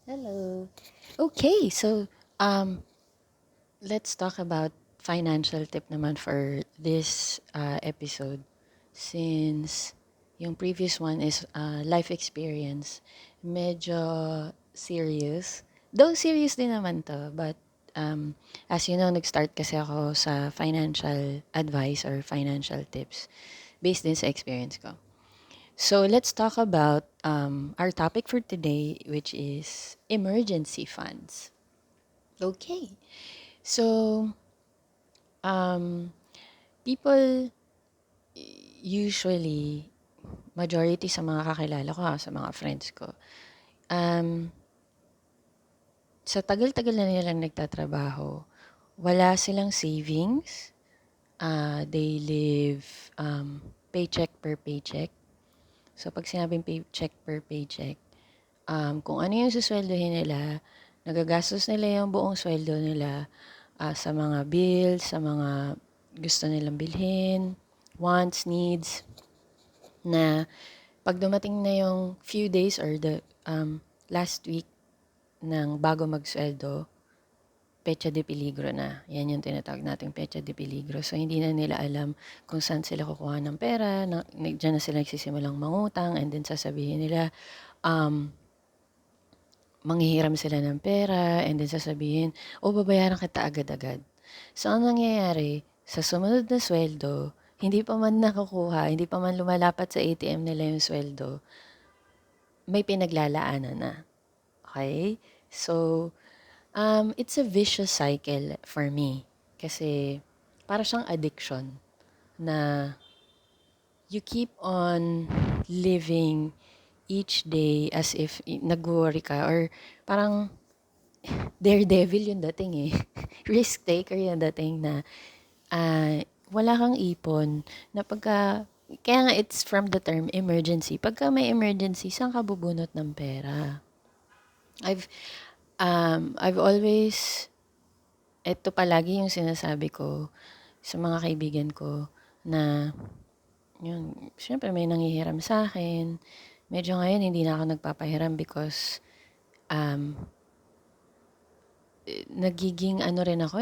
Hello. Okay, so um, let's talk about financial tip naman for this episode. Since yung previous one is life experience, medyo serious. Though serious din naman to, but as you know, nag-start kasi ako sa financial advice or financial tips based din sa experience ko. So let's talk about our topic for today, which is emergency funds. Okay. So, people usually, majority sa mga kakilala ko, sa mga friends ko, um, sa tagal-tagal na nilang nagtatrabaho, wala silang savings. They live paycheck per paycheck. So, pag sinabing paycheck per paycheck, kung ano yung susweldohin nila, nagagastos nila yung buong sweldo nila sa mga bills, sa mga gusto nilang bilhin, wants, needs, na pag dumating na yung few days or the last week ng bago magsweldo, pecha de peligro na. Yan yung tinatawag nating pecha de peligro. So, hindi na nila alam kung saan sila kukuha ng pera. Diyan na sila nagsisimulang mangutang and then sasabihin nila, um, manghihiram sila ng pera and then sasabihin, babayaran kita agad-agad. So, ang nangyayari, sa sumunod na sweldo, hindi pa man nakukuha, hindi pa man lumalapat sa ATM nila yung sweldo, may pinaglalaanan na. Okay? So, it's a vicious cycle for me. Kasi, para siyang addiction na you keep on living each day as if nag-worry ka or parang daredevil yung dating eh. Risk taker yung dating na wala kang ipon na kaya nga it's from the term emergency. Pagka may emergency, saan ka bubunot ng pera? I've, I've always, ito palagi yung sinasabi ko sa mga kaibigan ko na, yun, syempre may nanghihiram sa akin. Medyo ngayon hindi na ako nagpapahiram because um, nagiging ano rin ako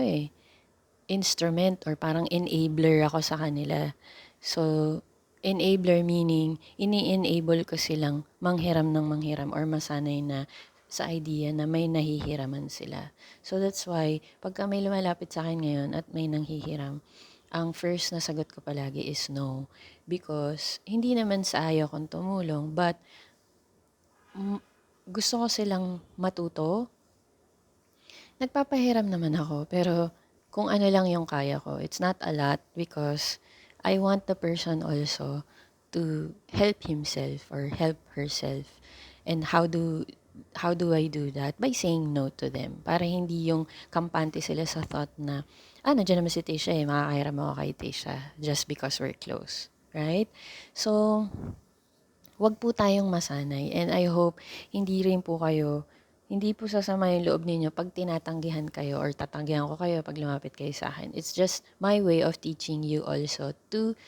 instrument or parang enabler ako sa kanila. So, enabler meaning, ini-enable ko silang manghiram ng manghiram or masanay na sa idea na may nahihiraman sila. So, that's why, pagka may lumalapit sa akin ngayon at may nanghihiram, ang first na sagot ko palagi is no. Because, hindi naman sa ayaw kong tumulong, but gusto ko silang matuto. Nagpapahiram naman ako, pero kung ano lang yung kaya ko. It's not a lot because I want the person also to help himself or help herself. And how do I do that? By saying no to them. Para hindi yung kampante sila sa thought na, nandiyan naman si Tisha makakahiram ako kay Tisha just because we're close. Right? So, wag po tayong masanay and I hope hindi po sasama yung loob ninyo pag tinatanggihan kayo or tatanggihan ko kayo pag lumapit kayo sa akin. It's just my way of teaching you also to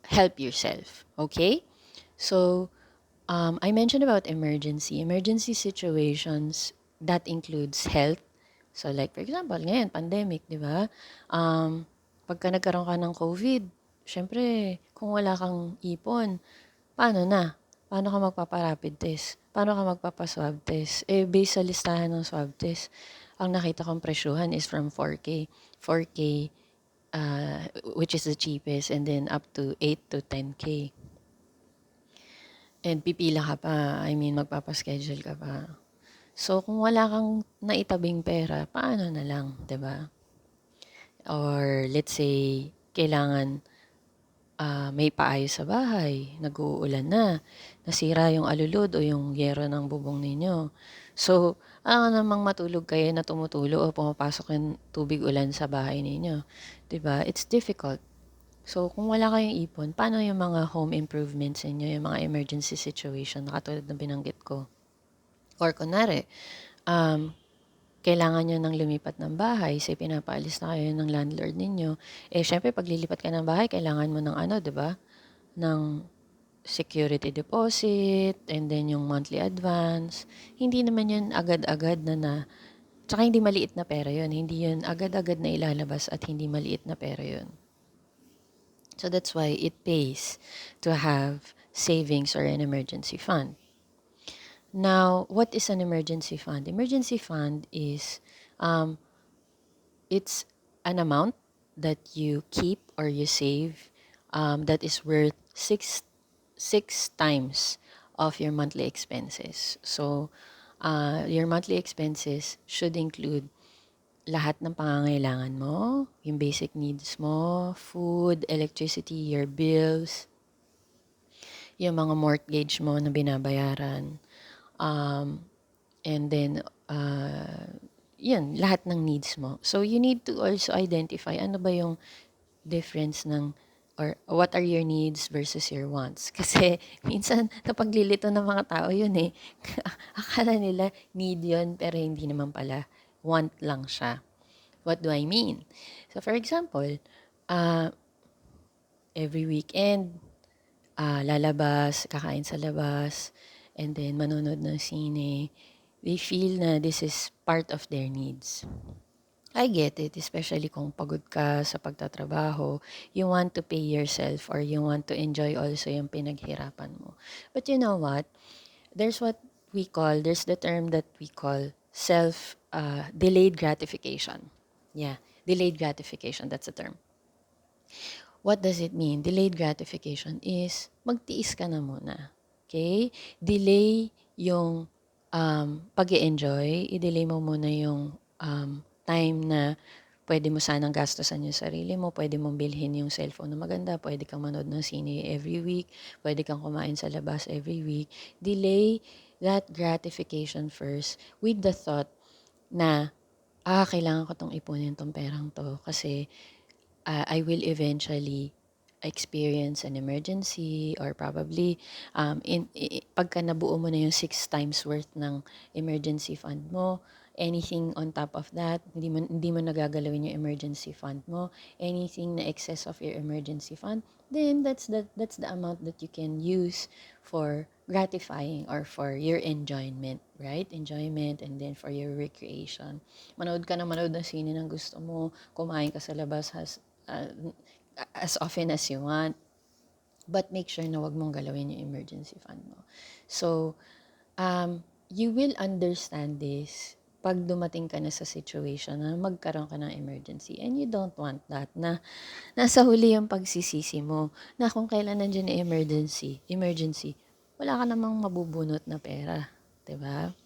help yourself. Okay? So, I mentioned about emergency. Emergency situations, that includes health. So like for example, ngayon, pandemic, di ba? Pagka nagkaroon ka ng COVID, syempre, kung wala kang ipon, paano na? Paano ka magpapa-rapid test? Paano ka magpapa-swab test? Based sa listahan ng swab test, ang nakita kong presyuhan is from 4K. 4K, which is the cheapest, and then up to 8 to 10K. And pipila ka pa, I mean, magpapaschedule ka pa. So, kung wala kang naitabing pera, paano na lang, 'di ba? Or let's say, kailangan may paayos sa bahay, nag-uulan na, nasira yung alulod o yung yero ng bubong ninyo. So, namang matulog kayo na tumutulo o pumapasok yung tubig ulan sa bahay ninyo. 'Di ba? It's difficult. So, kung wala kayong ipon, paano yung mga home improvements ninyo, yung mga emergency situation na katulad ng binanggit ko? Or kunwari, um, kailangan nyo ng lumipat ng bahay, say pinapaalis na kayo ng landlord ninyo, syempre pag lilipat ka ng bahay, kailangan mo ng ano, 'di ba? Ng security deposit, and then yung monthly advance. Hindi naman yun agad-agad tsaka hindi maliit na pera yun. Hindi yun agad-agad na ilalabas at hindi maliit na pera yun. So that's why it pays to have savings or an emergency fund. Now, what is an emergency fund? Emergency fund is um, it's an amount that you keep or you save that is worth six times of your monthly expenses. So, your monthly expenses should include lahat ng pangangailangan mo, yung basic needs mo, food, electricity, your bills, yung mga mortgage mo na binabayaran, um, and then, yun, lahat ng needs mo. So, you need to also identify ano ba yung difference or what are your needs versus your wants. Kasi minsan napaglilito ng mga tao yun eh. Akala nila need yun pero hindi naman pala. Want lang siya. What do I mean? So for example, uh, every weekend, lalabas, kakain sa labas, and then manonood ng sine. They feel na this is part of their needs. I get it, especially kung pagod ka sa pagtatrabaho, you want to pay yourself or you want to enjoy also yung pinaghirapan mo. But you know what? There's the term that we call delayed gratification. Yeah, delayed gratification, that's the term. What does it mean? Delayed gratification is magtiis ka na muna. Okay? Delay yung pag-e-enjoy. I-delay mo muna yung time na pwede mo sanang gastusan yung sarili mo, pwede mong bilhin yung cellphone na maganda, pwede kang manood ng sine every week, pwede kang kumain sa labas every week. Delay that gratification first with the thought na, kailangan ko tong ipunin tong perang to kasi I will eventually experience an emergency or probably pagka nabuo mo na yung 6 times worth ng emergency fund mo, anything on top of that, hindi mo nagagalawin yung emergency fund mo, anything na excess of your emergency fund, then that's the amount that you can use for gratifying or for your enjoyment, right? Enjoyment and then for your recreation. Manood ka na manood ng sine ng gusto mo, kumain ka sa labas uh, as often as you want. But make sure na wag mong galawin yung emergency fund mo. So, you will understand this pag dumating ka na sa situation na magkaroon ka ng emergency and you don't want that na nasa huli yung pagsisisi mo na kung kailan nandiyan yung emergency, wala ka namang mabubunot na pera, 'di ba?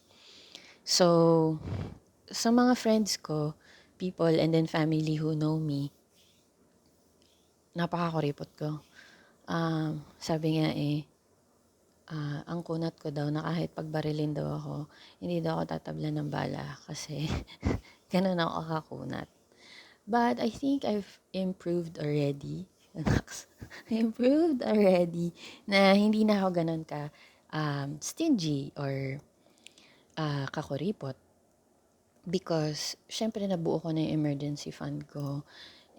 So, sa mga friends ko, people and then family who know me, napakakuripot ko. Sabi nga ang kunat ko daw na kahit pagbarilin daw ako, hindi daw ako tatablan ng bala kasi ganun ako kakunat. But I think I've improved already. Improved already na hindi na ako ganun ka stingy or kakuripot. Because, syempre nabuo ko na yung emergency fund ko.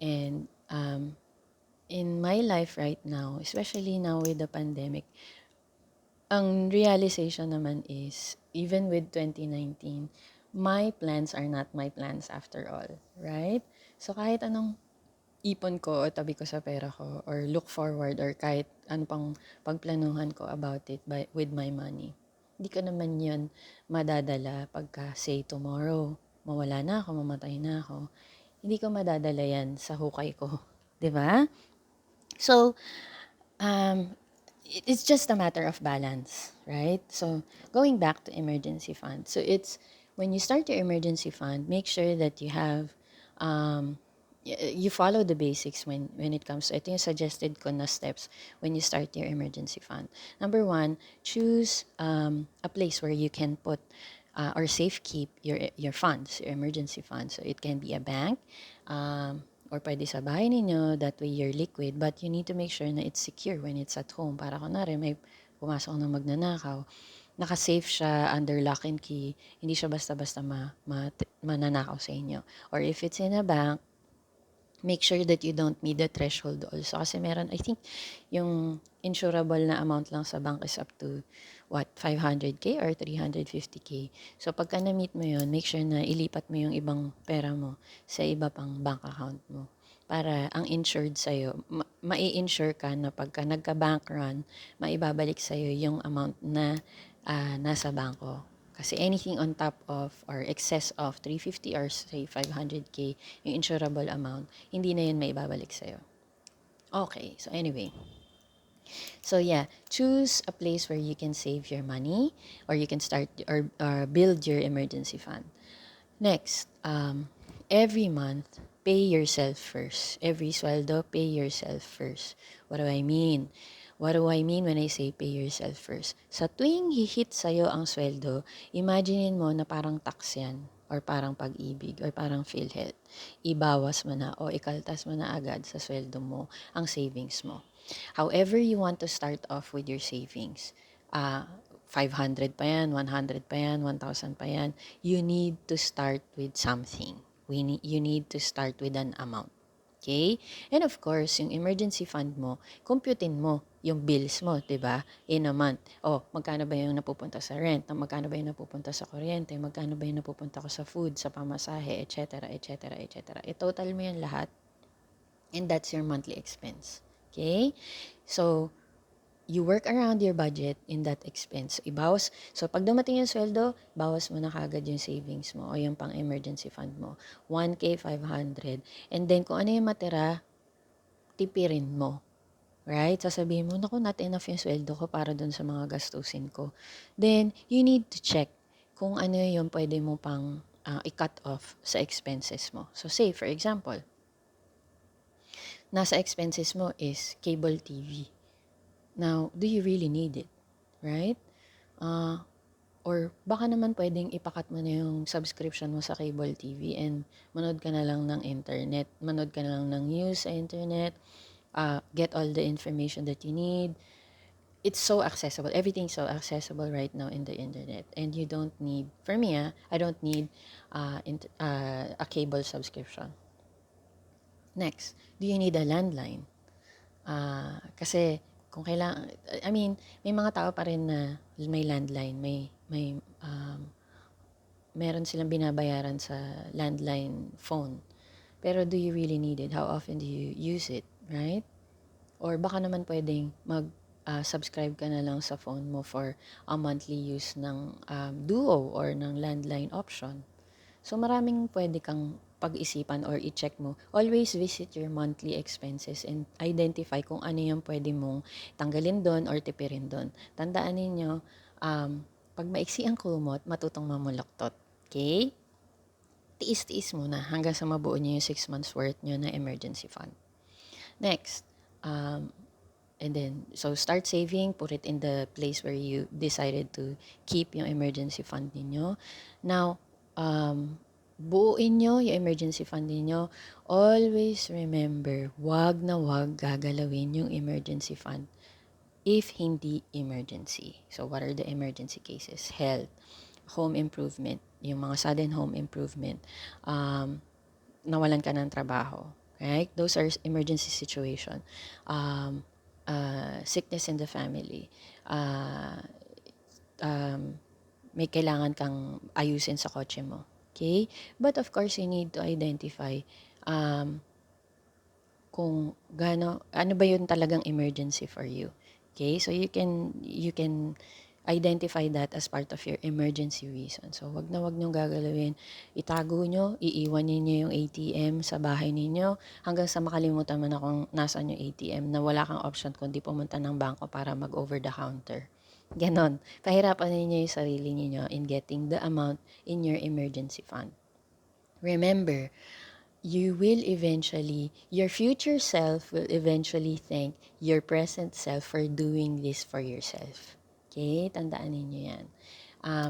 And in my life right now, especially now with the pandemic, ang realization naman is, even with 2019, my plans are not my plans after all, right? So kahit anong ipon ko o tabi ko sa pera ko or look forward or kahit ano pang pagplanuhan ko about it with my money, hindi ko naman yun madadala pagka say tomorrow, mawala na ako, mamatay na ako. Hindi ko madadala yan sa hukay ko. 'Di ba? So, um, it's just a matter of balance, right? So going back to emergency fund. So it's when you start your emergency fund, make sure that you have you follow the basics when it comes to ito yung suggested ko na steps when you start your emergency fund. Number one, choose a place where you can put or safe keep your funds, your emergency funds. So it can be a bank, or pwede sa bahay ninyo, that way you're liquid, but you need to make sure na it's secure when it's at home. Para kunwari may pumasok na magnanakaw, naka-safe siya under lock and key, hindi siya basta-basta mananakaw sa inyo. Or if it's in a bank, make sure that you don't meet the threshold also. Kasi meron, I think, yung insurable na amount lang sa bank is up to, 500K or 350K. So, pagka na-meet mo yun, make sure na ilipat mo yung ibang pera mo sa iba pang bank account mo. Para ang insured sa'yo, mai-insure ka na pagka nagka-bank run, maibabalik sa'yo yung amount na nasa bangko. Kasi anything on top of or excess of 350 or say 500K, yung insurable amount, hindi na yun maibabalik sa'yo. Okay, so anyway. So yeah, choose a place where you can save your money or you can start or build your emergency fund. Next, every month, pay yourself first. Every sweldo, pay yourself first. What do I mean? What do I mean when I say pay yourself first? Sa tuwing hihit sa'yo ang sweldo, imaginein mo na parang tax yan or parang pag-ibig or parang PhilHealth. Ibawas mo na o ikaltas mo na agad sa sweldo mo ang savings mo. However you want to start off with your savings, 500 pa yan, 100 pa yan, 1,000 pa yan, you need to start with something. You need to start with an amount. Okay? And of course, yung emergency fund mo, computein mo yung bills mo, 'di ba? In a month. Oh, magkano ba yung napupunta sa rent? Magkano ba yung napupunta sa kuryente? Magkano ba yung napupunta ko sa food, sa pamasahe, etc., etc., etc. I-total mo yan lahat and that's your monthly expense. Okay? So, you work around your budget in that expense. Ibawas. So, pag dumating yung sweldo, bawas mo na kagad yung savings mo o yung pang-emergency fund mo. 1K, 500. And then, kung ano yung matira, tipirin mo. Right? Sasabihin mo, naku, not enough yung sweldo ko para dun sa mga gastusin ko. Then, you need to check kung ano yung pwede mo pang i-cut off sa expenses mo. So, say, for example, nasa expenses mo is cable TV. Now, do you really need it? Right? Or baka naman pwedeng ipakat mo na yung subscription mo sa cable TV and manood ka na lang ng internet. Manood ka na lang ng news sa internet. Get all the information that you need. It's so accessible. Everything's so accessible right now in the internet. And you don't need, for me, I don't need a cable subscription. Next, do you need a landline? Kasi kung kailangan, I mean, may mga tao pa rin na may landline, meron silang binabayaran sa landline phone. Pero do you really need it? How often do you use it, right? Or baka naman pwedeng subscribe ka na lang sa phone mo for a monthly use ng Duo or ng landline option. So maraming pwede kang pag-isipan or i-check mo. Always visit your monthly expenses and identify kung ano yung pwede mong tanggalin doon or tipirin doon. Tandaan ninyo, pag maiksi ang kumot, matutong mamuloktot. Okay? Tiis-tiis muna hanggang sa mabuo nyo yung 6 months worth nyo na emergency fund. Next, and then, so start saving, put it in the place where you decided to keep yung emergency fund ninyo. Now, buuin nyo yung emergency fund ninyo. Always remember, wag na wag gagalawin yung emergency fund if hindi emergency. So, what are the emergency cases? Health, home improvement, yung mga sudden home improvement, nawalan ka ng trabaho, right? Those are emergency situation. Sickness in the family, may kailangan kang ayusin sa kotse mo. Okay? But of course, you need to identify kung ano ba yun talagang emergency for you. Okay? So you can identify that as part of your emergency reason. So wag na wag niyong gagalawin. Itago nyo, iiwan niyo yung ATM sa bahay ninyo hanggang sa makalimutan mo na kung nasaan yung ATM na wala kang option kundi pumunta ng bangko para mag over the counter. Ganon. Pahirapan ninyo yung sarili niyo in getting the amount in your emergency fund. Remember, your future self will eventually thank your present self for doing this for yourself. Okay? Tandaan ninyo yan.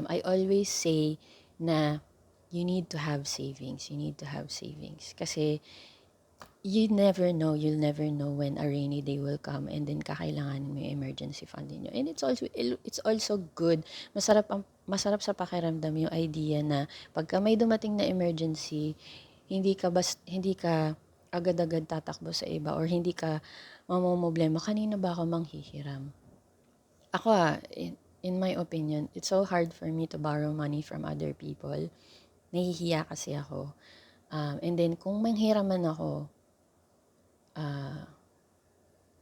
I always say na you need to have savings. You need to have savings. Kasi you'll never know when a rainy day will come and then kakailanganin mo yung emergency fund niyo. And it's also good. Masarap sa pakiramdam yung idea na pagka may dumating na emergency, hindi ka agad-agad tatakbo sa iba or hindi ka mamomroblema, kanino ba ako manghihiram? Ako in my opinion, it's so hard for me to borrow money from other people. Nahihiya kasi ako. And then kung manghiram man ako, ah,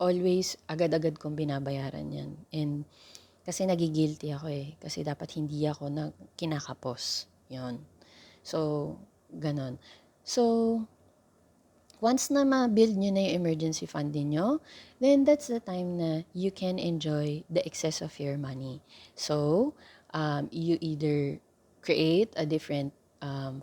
always agad-agad kong binabayaran yan. And kasi nagigilty ako eh. Kasi dapat hindi ako kinakapos. Yun. So, ganon. So, once na ma-build nyo na yung emergency fund niyo, then that's the time na you can enjoy the excess of your money. So, you either create a different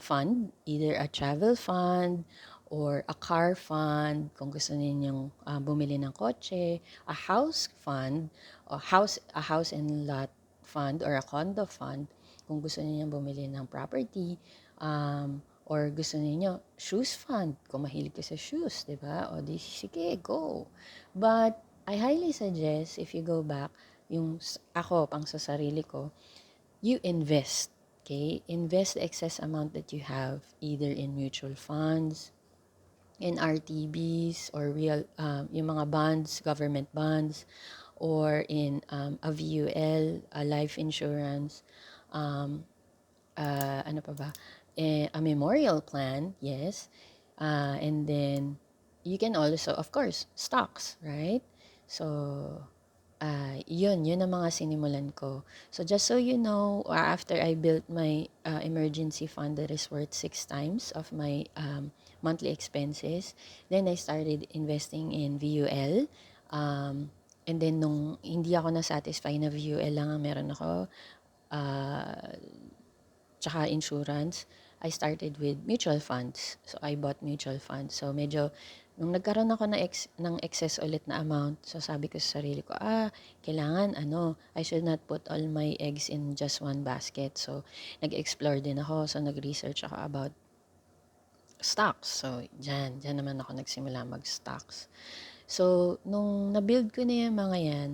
fund, either a travel fund or a car fund, kung gusto ninyong bumili ng kotse, a house fund, or a house and lot fund or a condo fund, kung gusto ninyong bumili ng property, or gusto niyo shoes fund, kung mahilig ka sa shoes, 'di ba? O di sige, go. But I highly suggest if you go back, yung ako pang sa sarili ko, you invest. Okay? Invest the excess amount that you have either in mutual funds, in RTBs or real yung mga bonds, government bonds, or in a VUL, a life insurance, um, ano pa ba? A memorial plan, yes. And then you can also, of course, stocks, right? So, yun ang mga sinimulan ko. So, just so you know, after I built my emergency fund that is worth 6 times of my monthly expenses, then I started investing in VUL. And then, nung hindi ako na-satisfy na VUL lang ang meron ako, uh, tsaka insurance, I started with mutual funds. So, I bought mutual funds. So, medyo, nung nagkaroon ako ng excess ulit na amount, so sabi ko sa sarili ko, kailangan, I should not put all my eggs in just one basket. So, nag-explore din ako. So, nag-research ako about stocks. So, dyan naman ako nagsimula mag-stocks. So, nung na-build ko na yung mga yan,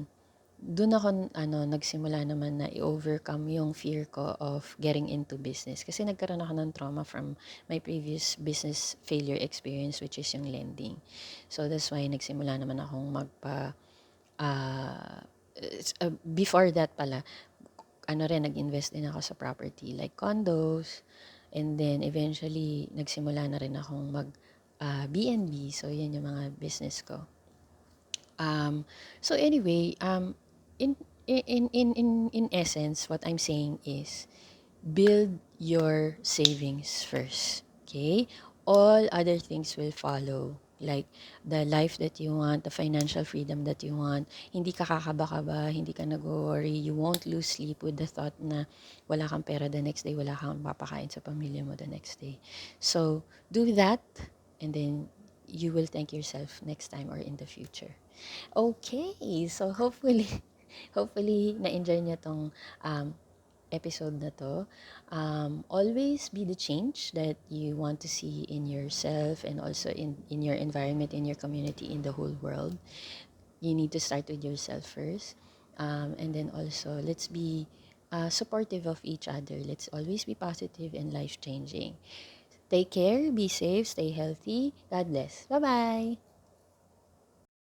doon ako nagsimula naman na i-overcome yung fear ko of getting into business. Kasi nagkaroon ako ng trauma from my previous business failure experience, which is yung lending. So that's why nagsimula naman akong uh, before that pala, nag-invest din ako sa property like condos. And then eventually, nagsimula na rin akong B&B. So yan yung mga business ko. So anyway, in in essence, what I'm saying is build your savings first. Okay? All other things will follow. Like the life that you want, the financial freedom that you want. Hindi ka kakaba-kaba, hindi ka nag-worry. You won't lose sleep with the thought na wala kang pera the next day, wala kang papakain sa pamilya mo the next day. So, do that and then you will thank yourself next time or in the future. Okay, so hopefully na-enjoy niyo tong episode na to. Always be the change that you want to see in yourself and also in your environment, in your community, in the whole world. You need to start with yourself first. And then also, let's be supportive of each other. Let's always be positive and life-changing. Take care, be safe, stay healthy. God bless. Bye-bye.